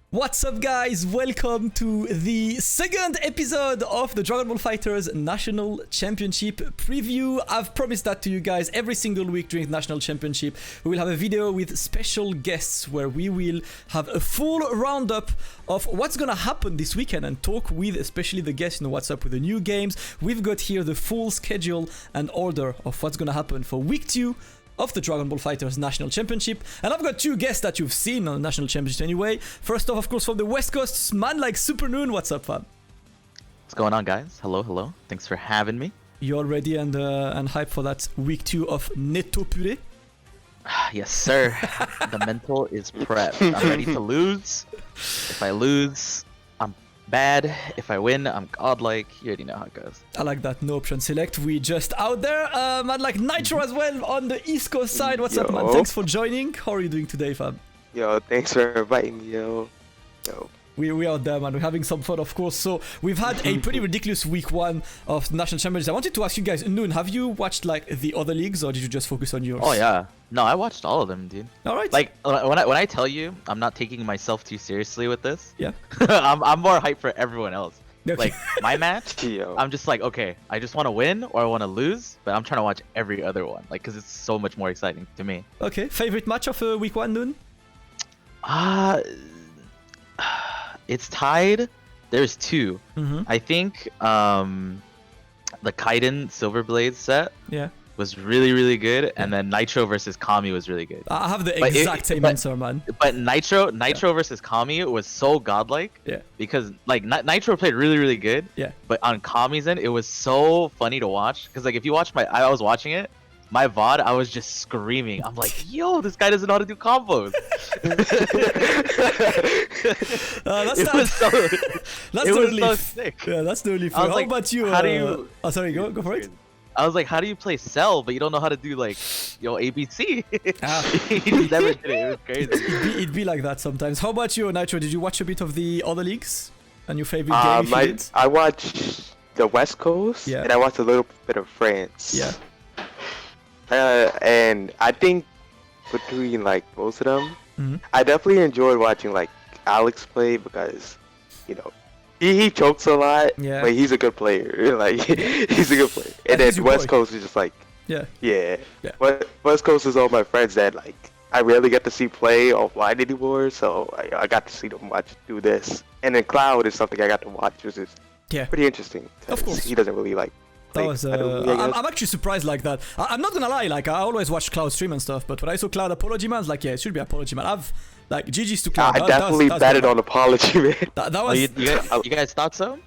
What's up, guys? Welcome to the second episode of the Dragon Ball FighterZ National Championship preview. I've promised that to you guys every single week during the National Championship. We will have a video with special guests where we will have a full roundup of what's gonna happen this weekend and talk with especially the guests, what's up with the new games. We've got here the full schedule and order of what's gonna happen for week 2 of the Dragon Ball FighterZ National Championship. And I've got two guests that you've seen on the National Championship anyway. First off, of course, from the West Coast, man like Supernoon. What's up, fam? What's going on, guys? Hello. Thanks for having me. You all ready and hyped for that week 2 of Netto Puree? Yes, sir. The mental is prepped. I'm ready to lose. If I lose, I'm bad. If I win, I'm godlike. You already know how it goes. I like that. No option select. We just out there. Man like Nitro as well on the East Coast side. What's up, man? Thanks for joining. How are you doing today, fam? Yo, thanks for inviting me, yo. We out there, man. We're having some fun, of course. So we've had a pretty ridiculous week 1 of the National Championship. I wanted to ask you guys, Noon, have you watched like the other leagues or did you just focus on yours? Oh yeah. No, I watched all of them, dude. All right. Like when I tell you I'm not taking myself too seriously with this. Yeah. I'm more hyped for everyone else. Okay. Like my match, Yo. I'm just like, okay, I just want to win or I want to lose, but I'm trying to watch every other one, like, cause it's so much more exciting to me. Okay. Favorite match of week 1, Noon? It's tied. There's two. I think the Kaiden Silver Blade set was really good, and then Nitro versus Kami was really good. I have the exact same answer, man. But Nitro versus Kami was so godlike. Yeah. Because like Nitro played really good. Yeah. But on Kami's end, it was so funny to watch. Because like if you watch I was watching it. My VOD, I was just screaming. I'm like, yo, this guy doesn't know how to do combos. That's totally so sick. Yeah, that's totally fair. How like, about you? how do you... Oh, sorry, go for it. I was like, how do you play Cell, but you don't know how to do like, ABC? He just never did it. It was crazy. It'd be like that sometimes. How about you, Nitro? Did you watch a bit of the other leagues? And your favorite game? I watched the West Coast, and I watched a little bit of France. Yeah. And I think between like most of them, I definitely enjoyed watching like Alex play because, he chokes a lot, but he's a good player. Like he's a good player. And then West Coast is just like, But West Coast is all my friends that like I rarely get to see play offline anymore, so I got to see them do this. And then Cloud is something I got to watch, which is pretty interesting. Of course, he doesn't really like. That was, I'm actually surprised like that. I'm not gonna lie, like I always watch Cloud stream and stuff, but when I saw Cloud Apology Man, I was like, yeah, it should be Apology Man. I've like GG's to Cloud. I definitely betted on Apology Man. That was. You guys thought so?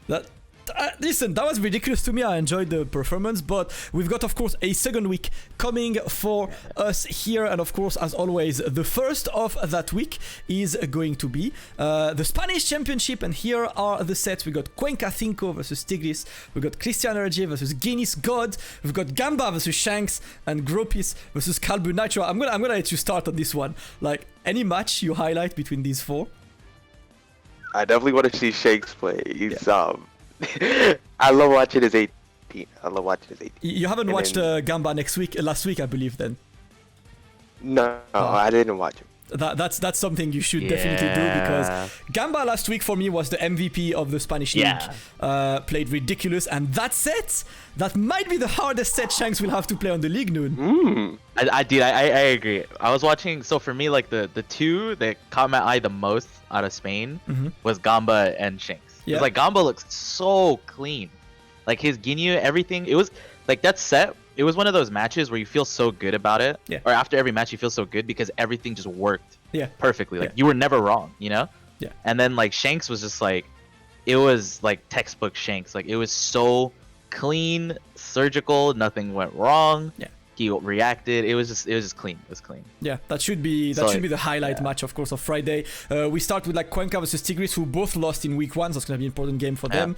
Listen, that was ridiculous to me. I enjoyed the performance, but we've got, of course, a second week coming for us here. And, of course, as always, the first of that week is going to be the Spanish Championship. And here are the sets. We got Cuenca Cinco versus Tigris. We got Christian Erge versus Guinness God. We've got Gamba versus Shanks and Gropis versus Kalbu Nitro. I'm gonna let you start on this one. Like, any match you highlight between these four? I definitely want to see Shanks play. He's I love watching his 18. You haven't watched Gamba last week, I believe, then? No, I didn't watch him. That's something you should definitely do, because Gamba last week for me was the MVP of the Spanish League. Played ridiculous, and that set, that might be the hardest set Shanks will have to play on the league, Noon. I agree. I was watching, so for me, like the two that caught my eye the most out of Spain was Gamba and Shanks. Because like Gamba looks so clean. Like his Ginyu, everything, it was like that set. It was one of those matches where you feel so good about it. Or after every match you feel so good because everything just worked perfectly. Like you were never wrong, And then like Shanks was just like, it was like textbook Shanks. Like it was so clean, surgical, nothing went wrong. He reacted. It was just clean. It was clean. Yeah, that should be the highlight match, of course, of Friday. We start with like Cuenca versus Tigris, who both lost in week 1, so it's gonna be an important game for them.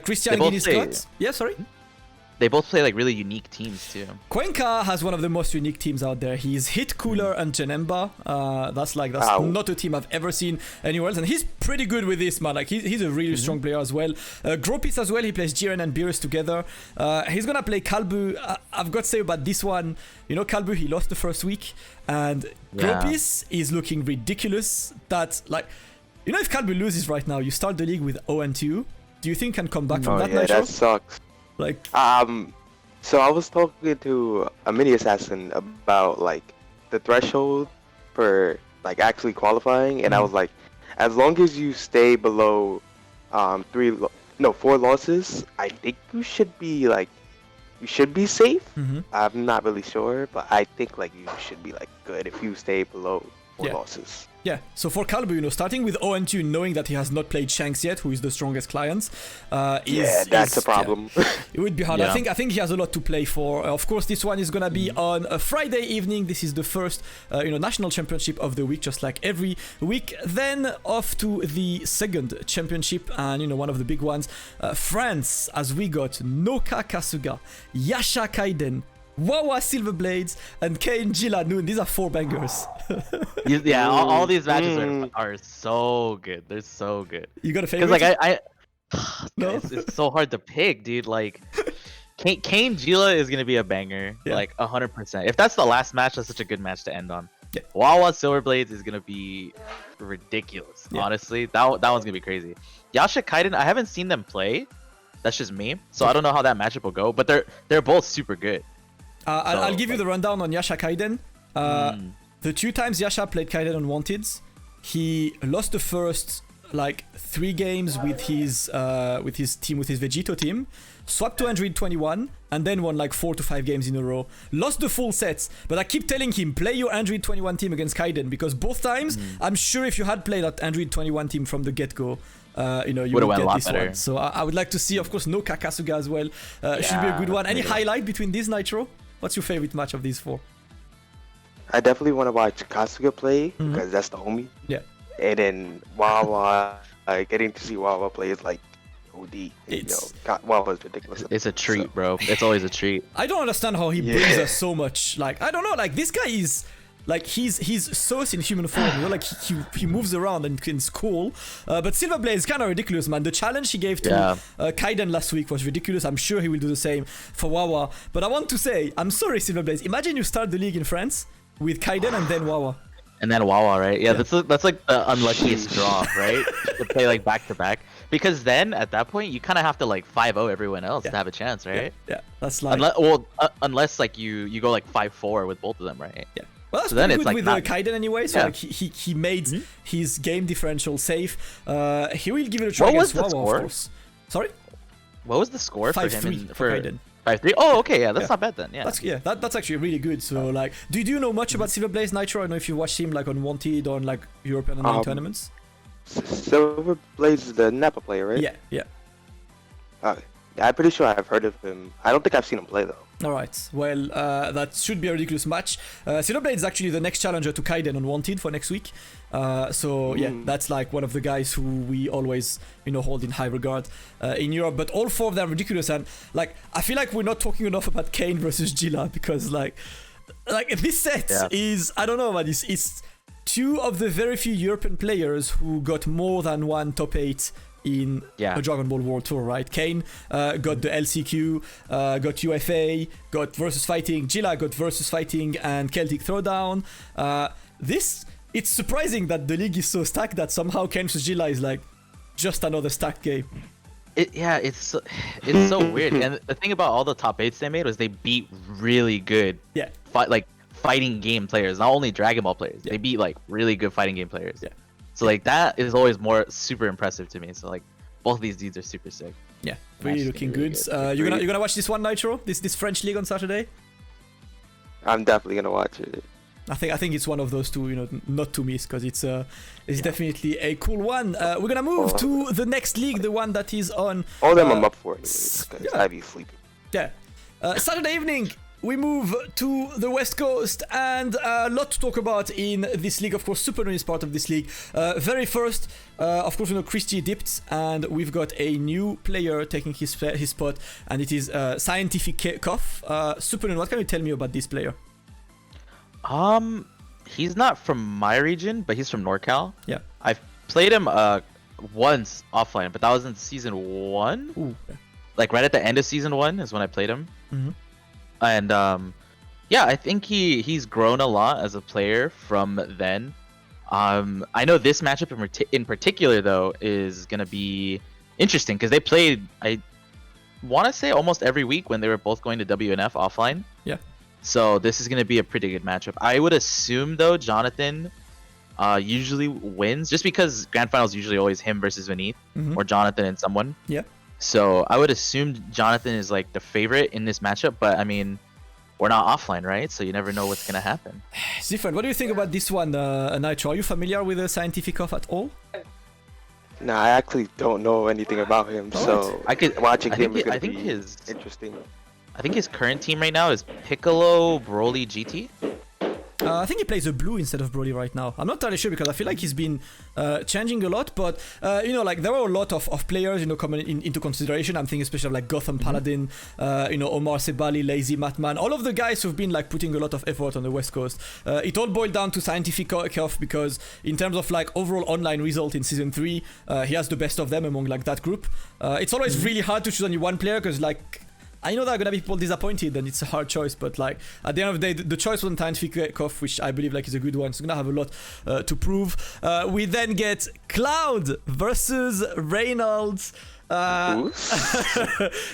Christian and Guinness Scott. Yeah, sorry. They both play like really unique teams too. Cuenca has one of the most unique teams out there. He's Hit Cooler and Janemba. That's not a team I've ever seen anywhere else, and he's pretty good with this, man. Like he's a really strong player as well. Gropis as well. He plays Jiren and Beerus together. He's gonna play Kalbu. I've got to say about this one, Kalbu, he lost the first week, and Gropis is looking ridiculous. That like You know, if Calbu loses right now, you start the league with 0-2. Do you think can come back from that yeah, Nitro? that sucks. Like, so I was talking to a mini assassin about like the threshold for like actually qualifying, and I was like, as long as you stay below 4 losses, I think you should be safe. I'm not really sure, but I think like you should be like good if you stay below 4 losses. Yeah, so for Calbu, you know, starting with 0-2, knowing that he has not played Shanks yet, who is the strongest client, that's a problem. Yeah, it would be hard. Yeah. I think he has a lot to play for. Of course, this one is gonna be on a Friday evening. This is the first, national championship of the week, just like every week. Then off to the second championship, and one of the big ones, France, as we got Noka Kasuga, Yasha Kaiden, Wawa Silverblades, and Kane Jilla Noon. These are 4 bangers. Yeah, all these matches are so good. They're so good. You got a favorite? Because like No? it's so hard to pick, dude. Like Kane Jilla is gonna be a banger, like 100%. If that's the last match, that's such a good match to end on. Yeah. Wawa Silverblades is gonna be ridiculous. Yeah. Honestly, that one's gonna be crazy. Yasha Kaiden, I haven't seen them play. That's just me, so I don't know how that matchup will go. But they're both super good. I'll give you the rundown on Yasha Kaiden. The 2 times Yasha played Kaiden on Wanteds, he lost the first 3 games with his team, with his Vegito team, swapped to Android 21, and then won 4 to 5 games in a row. Lost the full sets, but I keep telling him, play your Android 21 team against Kaiden, because both times, I'm sure if you had played that Android 21 team from the get-go, you would get this one. So I would like to see, of course, no Kakasuga as well. Should be a good one. Any highlight between these, Nitro? What's your favorite match of these 4? I definitely want to watch Kasuga play because that's the homie. Yeah. And then Wawa, getting to see Wawa play is like OD. Wawa's ridiculous. It's a treat, bro. It's always a treat. I don't understand how he brings us so much. I don't know. This guy is he's so in human form. He moves around and it's cool. But Silverblade is kind of ridiculous, man. The challenge he gave to Kaiden last week was ridiculous. I'm sure he will do the same for Wawa. But I want to say, I'm sorry, Silverblade. Imagine you start the league in France with Kaiden and then Wawa. And then Wawa, right? Yeah, that's like the unluckiest draw, right? To play back to back, because then at that point you kind of have to 5-0 everyone else to have a chance, right? Yeah, that's unless you go 5-4 with both of them, right? Yeah. Well, that's then pretty it's good with Kaiden anyway. So he made his game differential safe. He will give it a try against Wawa, of course. Sorry. What was the score for him? 5-3 for Kaiden. 5-3. Oh, okay, yeah, that's not bad then. Yeah, that's actually really good. So do you know much about Silverblaze, Nitro? I don't know if you watched him on Wanted, on European online tournaments. Silverblaze is the Napa player, right? Yeah. I'm pretty sure I've heard of him. I don't think I've seen him play though. Alright, well, that should be a ridiculous match. Silverblade is actually the next challenger to Kaiden on Wanted for next week. That's one of the guys who we always, hold in high regard in Europe. But all 4 of them are ridiculous, and I feel like we're not talking enough about Kane versus Jilla, because this set is, I don't know, man, it's 2 of the very few European players who got more than 1 top 8 in a Dragon Ball World Tour, right? Kane got the LCQ, got UFA, got Versus Fighting, Jilla got Versus Fighting and Celtic Throwdown. It's surprising that the league is so stacked that somehow Kane vs Jilla is just another stacked game. It's so weird. And the thing about all the top 8s they made was they beat really good fighting game players, not only Dragon Ball players. They beat really good fighting game players. Yeah. So that is always super impressive to me. So both of these dudes are super sick. Yeah, really looking good. You're gonna watch this one, Nitro? This French league on Saturday? I'm definitely gonna watch it. I think it's one of those 2, not to miss, because it's definitely a cool one. We're gonna move to the next league, the one that is on. All of them I'm up for anyways, because I be sleeping. Yeah, Saturday evening. We move to the West Coast, and a lot to talk about in this league. Of course, Supernoon is part of this league. Very first, of course, Christy dipped, and we've got a new player taking his spot, and it is Scientific Koff. Supernoon, what can you tell me about this player? He's not from my region, but he's from NorCal. Yeah. I've played him once offline, but that was in season 1. Ooh. Right at the end of season 1 is when I played him. Mm-hmm. And I think he's grown a lot as a player from then. I know this matchup in particular though is gonna be interesting because they played, I want to say, almost every week when they were both going to WNF offline. Yeah. So this is gonna be a pretty good matchup. I would assume though Jonathan usually wins, just because grand finals usually always him versus Vineeth, or Jonathan and someone. Yeah. So I would assume Jonathan is like the favorite in this matchup, but I mean, we're not offline, right? So you never know what's gonna happen. Zifan, what do you think about this one, Nitro? Are you familiar with the Scientific Off at all? No, I actually don't know anything about him, so watching him is gonna be interesting. I think his current team right now is Piccolo, Broly, GT. I think he plays a blue instead of Broly right now. I'm not entirely sure because I feel like he's been changing a lot, but you know, like there are a lot of players, you know, coming into consideration. I'm thinking especially of like Gotham Paladin, you know, Omar Sebali, Lazy Matman, all of the guys who've been like putting a lot of effort on the West Coast. It all boiled down to Scientific Off because in terms of like overall online result in season 3, he has the best of them among like that group. It's always really hard to choose only one player because like, I know there are gonna be people disappointed and it's a hard choice, but like at the end of the day, the choice wasn't Scientific Off, which I believe like is a good one. So gonna have a lot to prove. We then get Cloud versus Reynolds.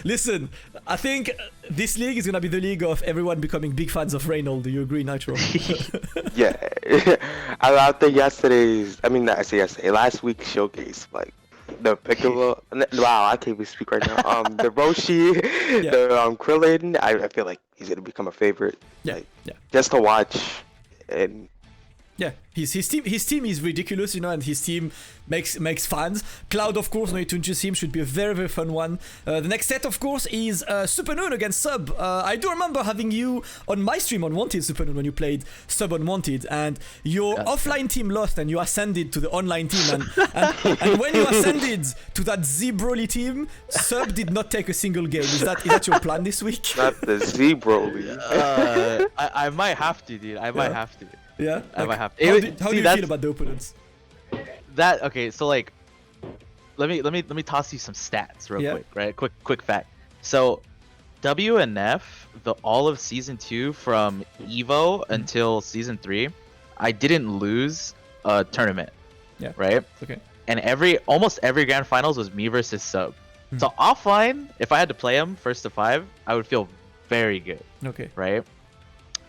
Listen, I think this league is gonna be the league of everyone becoming big fans of Reynolds. Do you agree, Nitro? Yeah, I think last week's showcase, like the Piccolo, wow, I can't even speak right now. The Roshi, the Krillin, I feel like he's gonna become a favorite. Yeah, like, just to watch. And yeah, his team is ridiculous, you know, and his team makes fans. Cloud, of course, no need to introduce him, should be a very, very fun one. The next set, of course, is Supernoon against Sub. I do remember having you on my stream on Wanted, Supernoon, when you played Sub on Wanted, and your offline team lost and you ascended to the online team, and when you ascended to that Z-Broly team, Sub did not take a single game. Is that your plan this week? Not the Z-Broly. I might have to, dude. I might have to. Yeah, I might have to. How do you feel about the opponents? Okay, so like, let me toss you some stats real quick, right? Quick fact. So, WNF, all of season 2 from Evo until season 3, I didn't lose a tournament. Yeah. Right. Okay. And almost every grand finals was me versus Sub. So offline, if I had to play him first to 5, I would feel very good. Okay. Right.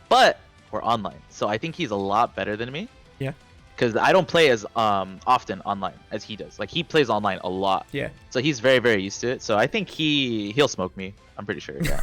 But we're online, so I think he's a lot better than me. Yeah. Because I don't play as often online as he does. Like he plays online a lot. Yeah. So he's very, very used to it. So I think he'll smoke me. I'm pretty sure. Yeah.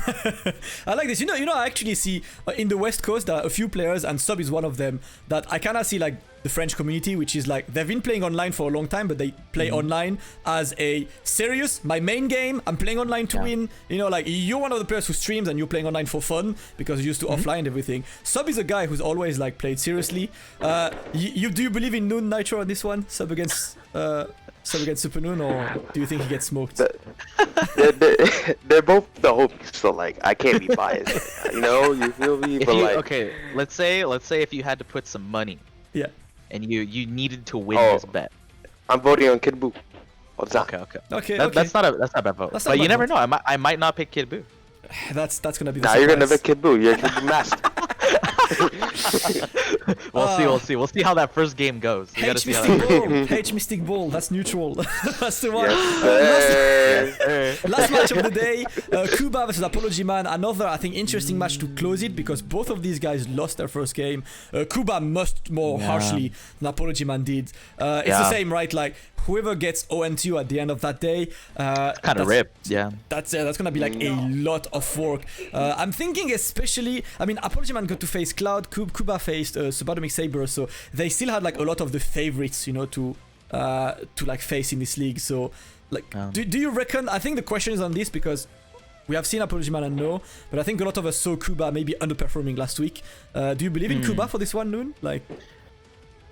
I like this. You know, I actually see in the West Coast there are a few players, and Sub is one of them, that I kind of see like the French community, which is like they've been playing online for a long time, but they play online as a serious, my main game, I'm playing online to win. You know, like you're one of the players who streams and you're playing online for fun because you're used to offline and everything. Sub is a guy who's always like played seriously. Do you believe in Noon, Nitro on this one? Sub against Supernoon, or do you think he gets smoked? They're both the homies, so like I can't be biased. You know, you feel me? Okay, let's say if you had to put some money. Yeah. And you needed to win this bet. I'm voting on Kid Buu. Okay. That's not a bad vote. But you never know. I might not pick Kid Buu. That's gonna be the surprise. You're gonna pick Kid Buu. You're the master. We'll see how that first game goes. H Mystic Ball, that's neutral. That's the one. Last match of the day, Kuba versus Apology Man. Another, I think, interesting match to close it because both of these guys lost their first game. Kuba much more harshly than Apology Man did. It's the same, right? Like whoever gets 0-2 at the end of that day, kind of ripped. Yeah. That's gonna be like a lot of work. I'm thinking especially, I mean, Apology Man got to face Cloud, Kuba faced Subatomic Saber, so they still had like a lot of the favorites, you know, to like face in this league. So like, do you reckon? I think the question is on this because we have seen Apology Man and no, but I think a lot of us saw Kuba maybe underperforming last week. Do you believe in Kuba for this one, Noon? Like.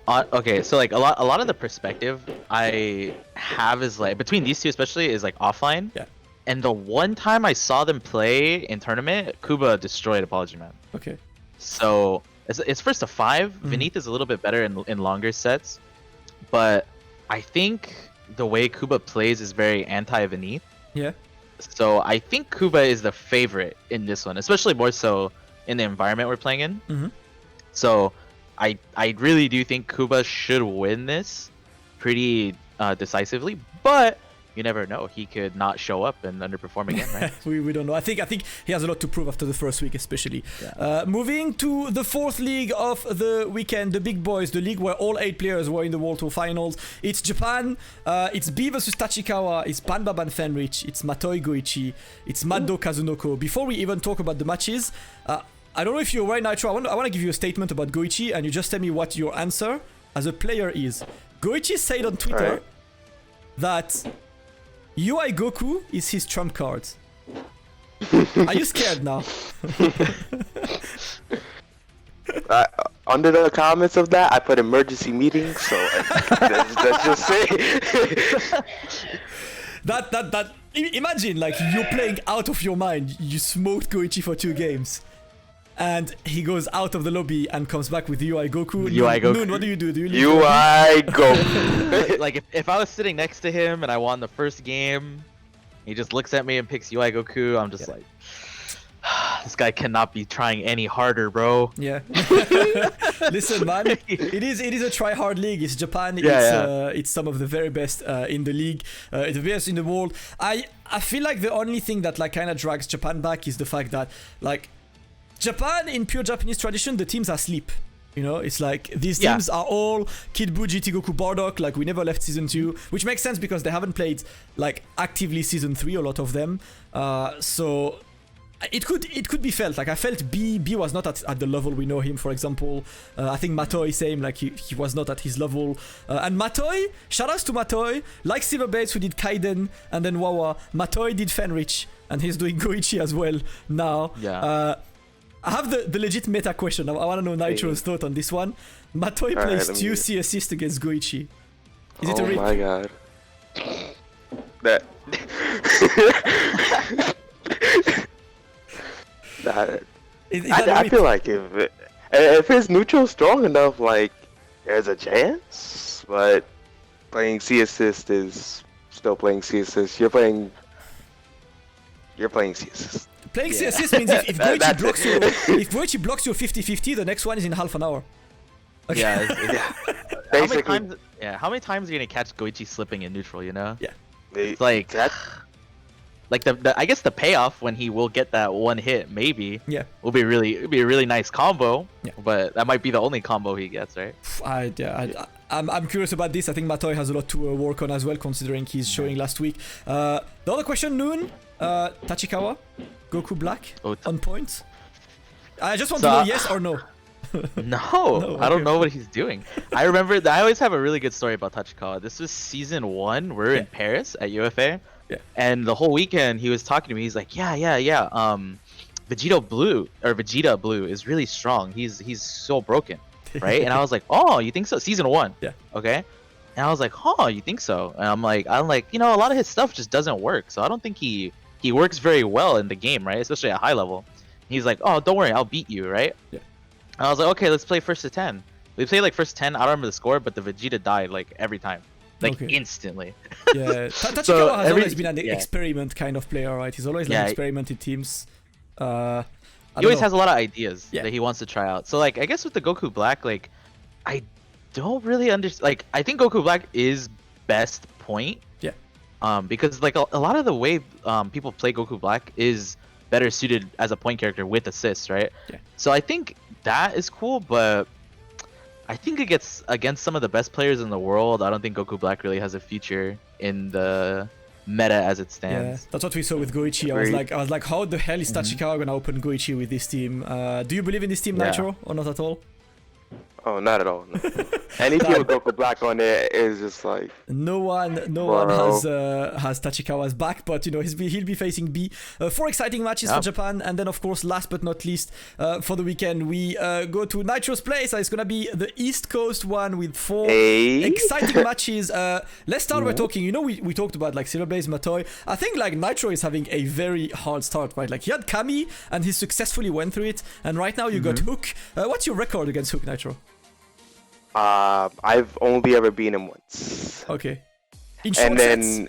Okay, so like a lot of the perspective I have is like between these two especially is like offline. Yeah. And the one time I saw them play in tournament, Kuba destroyed Apology Man. Okay. So it's first to 5. Vineeth is a little bit better in longer sets, but I think the way Kuba plays is very anti-Vineeth. Yeah. So I think Kuba is the favorite in this one, especially more so in the environment we're playing in. So I really do think Kuba should win this pretty decisively, but you never know. He could not show up and underperform again, right? we don't know. I think he has a lot to prove after the first week, especially. Yeah. Moving to the fourth league of the weekend, the big boys, the league where all 8 players were in the World Tour Finals. It's Japan. It's B versus Tachikawa. It's Banbaban Fenrich. It's Matoi Goichi. It's Maddo Kazunoko. Before we even talk about the matches, I don't know if you're right, Nitro. I want to give you a statement about Goichi, and you just tell me what your answer as a player is. Goichi said on Twitter that UI Goku is his trump card. Are you scared now? Under the comments of that, I put emergency meeting, so let's just say that. Imagine like you're playing out of your mind. You smoked Goichi for 2 games, and he goes out of the lobby and comes back with UI Goku. Noon, what do you do? Do you leave UI Goku? Like if I was sitting next to him and I won the first game, he just looks at me and picks UI Goku. I'm just like, this guy cannot be trying any harder, bro. Yeah. Listen, man, it is a try-hard league. It's Japan. It's some of the very best in the league. It's the best in the world. I feel like the only thing that like kind of drags Japan back is the fact that like Japan, in pure Japanese tradition, the teams are asleep. You know, it's like these teams are all Kid Buu, GT Goku, Bardock. Like we never left season 2, which makes sense because they haven't played like actively season 3. A lot of them, so it could be felt. Like I felt B was not at the level we know him. For example, I think Matoi same. Like he was not at his level. And Matoi, shoutouts to Matoi, like Silver Bates who did Kaiden and then Wawa. Matoi did Fenrich and he's doing Goichi as well now. Yeah. I have the legit meta question. I want to know Nitro's thought on this one. Matoi plays 2 C assists against Goichi. Is it a rip? Oh my god. That. I feel like if his neutral strong enough, like there's a chance. But playing C assist is still playing C assist. You're playing C assist. Playing C assist means if Goichi blocks your 50-50, the next one is in half an hour. Okay. Yeah. Basically. How many times are you gonna catch Goichi slipping in neutral? You know. Yeah. It's like that. Like I guess the payoff when he will get that one hit maybe will be a really nice combo, but that might be the only combo he gets, right? I'm curious about this. I think Matoi has a lot to work on as well, considering he's showing last week. The other question, Noon, Tachikawa, Goku Black on point. I just want to know yes or no. No, I don't know what he's doing. I remember that I always have a really good story about Tachikawa. This was season 1. We're in Paris at UFA. Yeah. And the whole weekend he was talking to me. He's like, Vegeta Blue is really strong. He's so broken, right? And I was like, oh, you think so? Season 1. Yeah. Okay. And I was like, oh, you think so? And I'm like, you know, a lot of his stuff just doesn't work. So I don't think he works very well in the game, right? Especially at high level. He's like, oh, don't worry, I'll beat you, right? Yeah. And I was like, okay, let's play first to 10. We played like first 10. I don't remember the score, but the Vegeta died like every time. Like instantly. Yeah, Tachikawa has always been an experiment kind of player, right? He's always like experimented teams. He always has a lot of ideas that he wants to try out. So like, I guess with the Goku Black, like, I don't really understand. Like, I think Goku Black is best point. Yeah. Because like a lot of the way people play Goku Black is better suited as a point character with assists, right? Yeah. So I think that is cool, but I think against some of the best players in the world, I don't think Goku Black really has a future in the meta as it stands. Yeah, that's what we saw with Goichi. I was like, how the hell is Tachikawa gonna open Goichi with this team? Do you believe in this team, Nitro, or not at all? Oh, not at all. No. Anything with Goku Black on there is just like no one has Tachikawa's back, but you know he'll be facing B. 4 exciting matches for Japan, and then of course, last but not least, for the weekend we go to Nitro's place. It's gonna be the East Coast one with 4 exciting matches. Let's start by talking. You know, we talked about like Silverblaze, Matoi. I think like Nitro is having a very hard start, right? Like he had Kami and he successfully went through it, and right now you got Hook. What's your record against Hook, Nitro? I've only ever beaten him once. Okay. In short sets?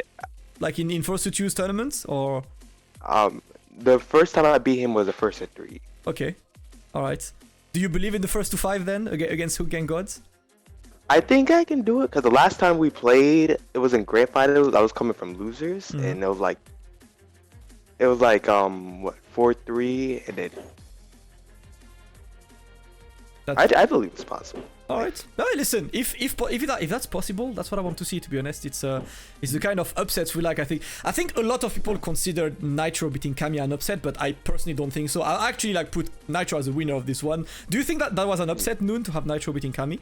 Like in first to choose tournaments, or? The first time I beat him was the first at 3. Okay. All right. Do you believe in the first to 5 then against Hook and Gods? I think I can do it because the last time we played, it was in grand finals. I was coming from losers, and it was like what 4-3, and then I believe it's possible. All right. No, listen. If that's possible, that's what I want to see. To be honest, it's the kind of upsets we like. I think a lot of people consider Nitro beating Kami an upset, but I personally don't think so. I actually like put Nitro as a winner of this one. Do you think that was an upset, Noon, to have Nitro beating Kami?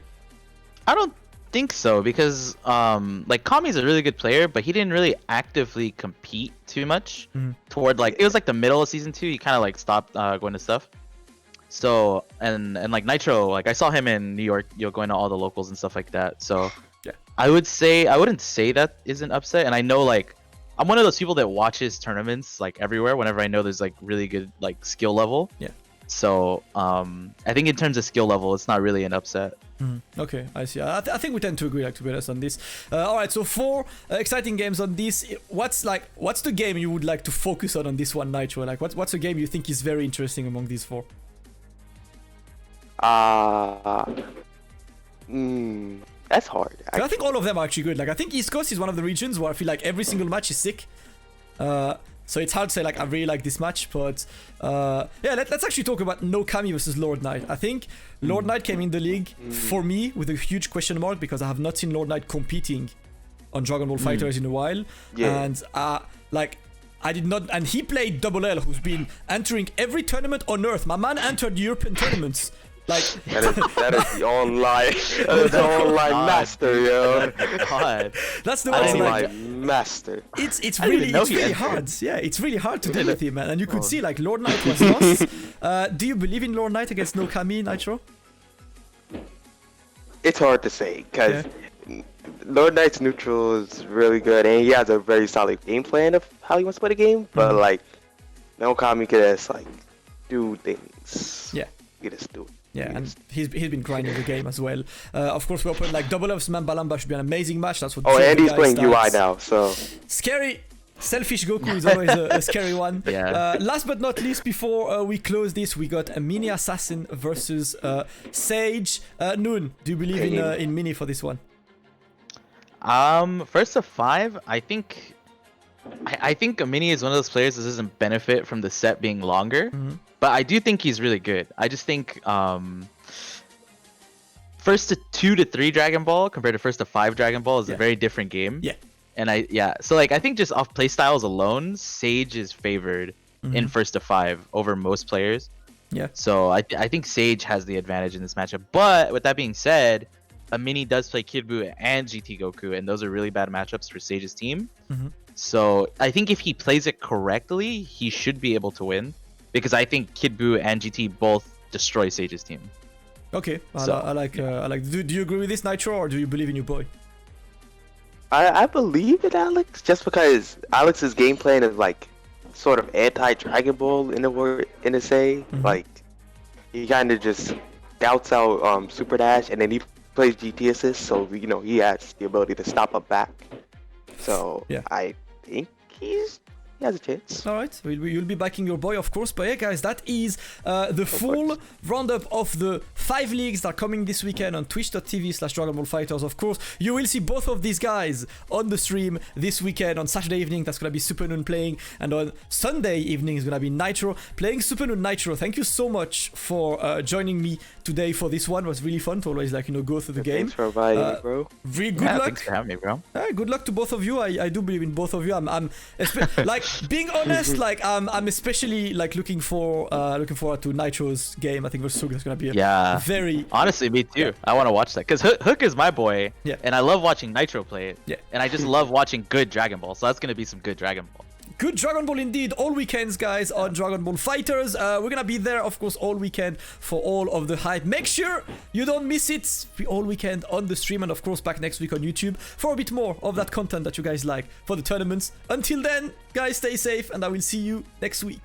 I don't think so because like Kami's a really good player, but he didn't really actively compete too much toward like it was like the middle of season 2. He kind of like stopped going to stuff. So and like Nitro, like I saw him in New York, going to all the locals and stuff like that. So yeah, I wouldn't say that is an upset. And I know like I'm one of those people that watches tournaments like everywhere whenever I know there's like really good like skill level. Yeah. So I think in terms of skill level, it's not really an upset. Okay, I see. I think we tend to agree, like, to be honest, on this. All right, so 4 exciting games on this. What's the game you would like to focus on this one, Nitro? Like, what's a game you think is very interesting among these 4? That's hard. I think all of them are actually good. Like, I think East Coast is one of the regions where I feel like every single match is sick. So it's hard to say like I really like this match, but yeah, let's actually talk about No Kami versus Lord Knight. I think Lord Knight came in the league for me with a huge question mark because I have not seen Lord Knight competing on Dragon Ball Fighters in a while, and like I did not, and he played Double L, who's been entering every tournament on Earth. My man entered European tournaments. Like that is the online, master, yo. God. That's the online master. It's really hard. Yeah, it's really hard to deal with him, man. And you could see like Lord Knight was lost. Do you believe in Lord Knight against No Kami, Nitro? It's hard to say because Lord Knight's neutral is really good, and he has a very solid game plan of how he wants to play the game. But like No Kami can just like do things. Yeah, he can just do it. Yeah, and he's been grinding the game as well. Of course, we open like Double F's Mambalamba should be an amazing match. That's what. Oh, and he's playing UI now, so scary. Selfish Goku is always a scary one. Yeah. Last but not least, before we close this, we got a Mini Assassin versus Sage. Noon, do you believe in Mini for this one? First of 5, I think Mini is one of those players that doesn't benefit from the set being longer. But I do think he's really good. I just think first to 2 to 3 Dragon Ball compared to first to 5 Dragon Ball is a very different game. Yeah. And so like I think just off playstyles alone, Sage is favored in first to 5 over most players. Yeah. So I think Sage has the advantage in this matchup. But with that being said, a Mini does play Kid Buu and GT Goku, and those are really bad matchups for Sage's team. So I think if he plays it correctly, he should be able to win. Because I think Kid Buu and GT both destroy Sage's team. Okay, I like. Do you agree with this, Nitro, or do you believe in your boy? I believe in Alex just because Alex's game plan is like sort of anti-Dragon Ball in a say. Like he kind of just doubts out Super Dash, and then he plays GT assist, so he has the ability to stop up back. So yeah, I think he has a chance. All right, you'll be backing your boy, of course. But yeah, guys, that is the full roundup of the 5 leagues that are coming this weekend on twitch.tv/Dragon Ball Fighters. Of course, you will see both of these guys on the stream this weekend. On Saturday evening, that's gonna be Supernoon playing, and on Sunday evening is gonna be Nitro playing Supernoon Nitro. Thank you so much for joining me today for this one. It was really fun to always go through the game. Thanks for inviting me, bro. Really good luck. Thanks for having me, bro. Good luck to both of you. I do believe in both of you. I'm like being honest, like I'm especially like looking forward to Nitro's game. I think versus Hook is gonna be a very honestly me too. I want to watch that because Hook is my boy, and I love watching Nitro play it. And I just love watching good Dragon Ball. So that's gonna be some good Dragon Ball. Good Dragon Ball indeed, all weekends, guys, on Dragon Ball Fighters. We're gonna be there, of course, all weekend for all of the hype. Make sure you don't miss it all weekend on the stream, and of course back next week on YouTube for a bit more of that content that you guys like for the tournaments. Until then, guys, stay safe, and I will see you next week.